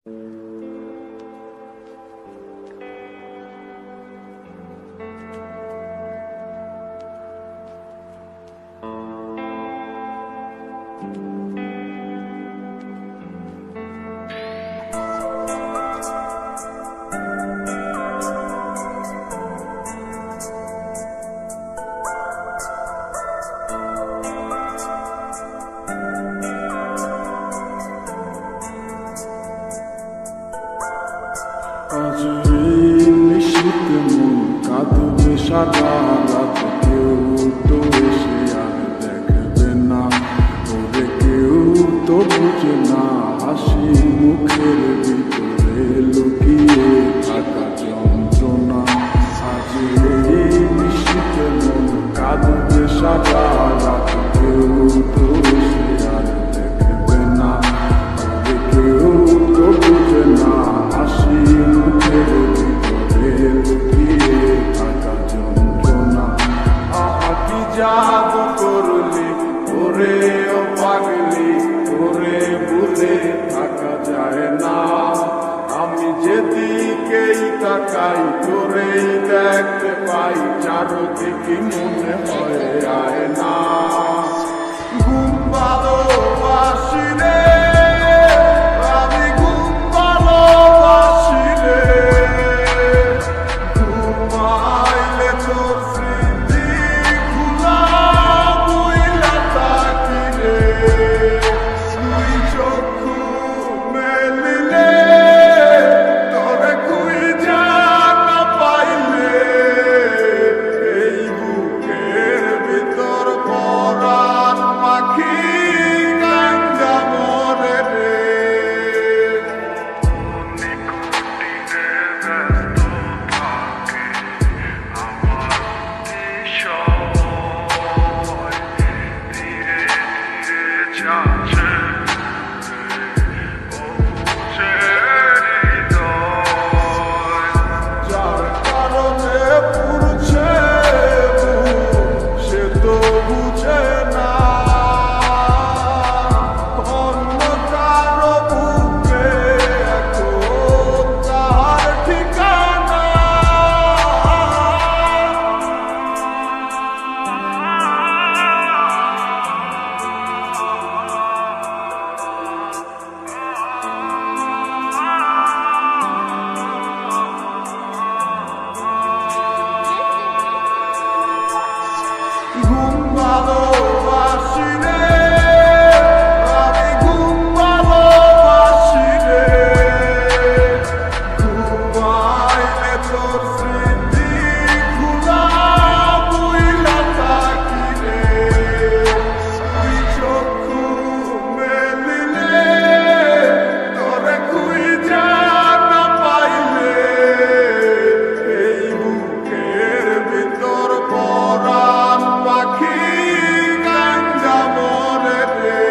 আজ এই নিশীথ মন কাঁদবে সারা রাত, কেউ তো এসে আর দেখবে না, ওরে কেউ তো বুঝে না হাসি মুখের ভিতরে লুকিয়ে থাকা যন্ত্রণা। আজ এই নিশীথ মন কাঁদবে সারা রাত, কেউ তো এসে আর দেখবে না, ওরে কেউ তো বুঝে না হাসি মুখের ভিতরে লুকিয়ে থাকা যন্ত্রণা। আহা কি জাদু করলি ওরে ও পাগলি, ওরে ভুলে থাকা যায় না। আমি যেদিকেই তাকাই তোরেই দেখতে পাই, চারদিকে মনে হয় আয় না। ঘুম ভালোবাসি রে, আমি ঘুম ভালোবাসি রে, ঘুমাইলে তোর স্মৃতি খোলা বইলা থাকি রে। তুই চক্ষু মেলিলে তোরে খুঁজা না পাইলে, এই বুকের ভিতর পরাণ পাখি কান্দা মরে রে। যার কারণে পুরছে সে তো বুঝে না, অন্য কারো বুকে এখন তার ঠিকানা। ঘুম ভালোবাসি রে, আমি ঘুম ভালোবাসি রে, ঘুমাইলে তোর স্মৃতি খোলা বইলা থাকি রে। তুই চক্ষু মেলিলে তোরে খুঁজা না পাইলে, এই বুকের ভিতর পরাণ পাখি কান্দা মরে রে।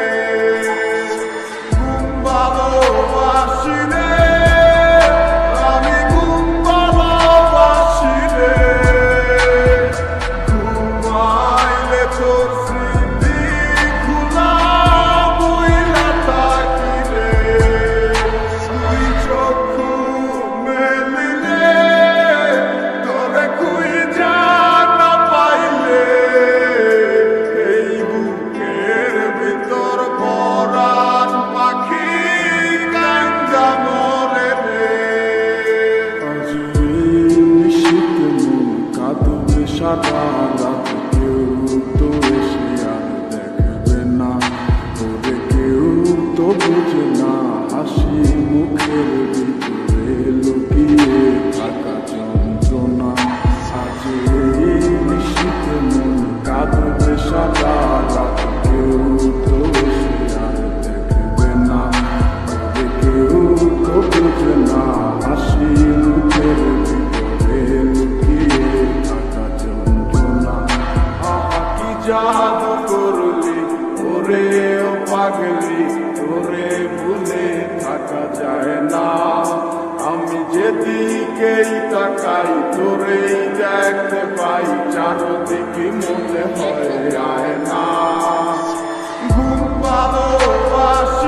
ঘুম ভালোবাসি রে, আমি ঘুম ভালোবাসি রে, ঘুমাইলে তোর স্মৃতি খোলা বইলা থাকি রে। তুই চক্ষু মেলিলে তোরে খুঁজা না পাইলে, এই বুকের ভিতর পরাণ পাখি কান্দা মরে রে। আজ এই নিশীথ মন কাঁদবে সারা রাত, কেউ তো এসে আর দেখবে না, ওরে কেউ তো বুঝে না হাসি মুখের ভিতরে লুকিয়ে থাকা যন্ত্রণা। আজ এই নিশীথ মন কাঁদবে সারা রাত, কেউ তো এসে আর দেখবে না, ওরে কেউ তো বুঝে না হাসি মুখের ভিতরে লুকিয়ে থাকা যন্ত্রণা। আহা কি জাদু করলি ওরে ও পাগলি, ওরে ভুলে থাকা যায় না। আমি যেদিকেই তাকাই তোরেই দেখতে পাই, চারদিকে মনে হয় আয় না। ঘুম ভালোবাসি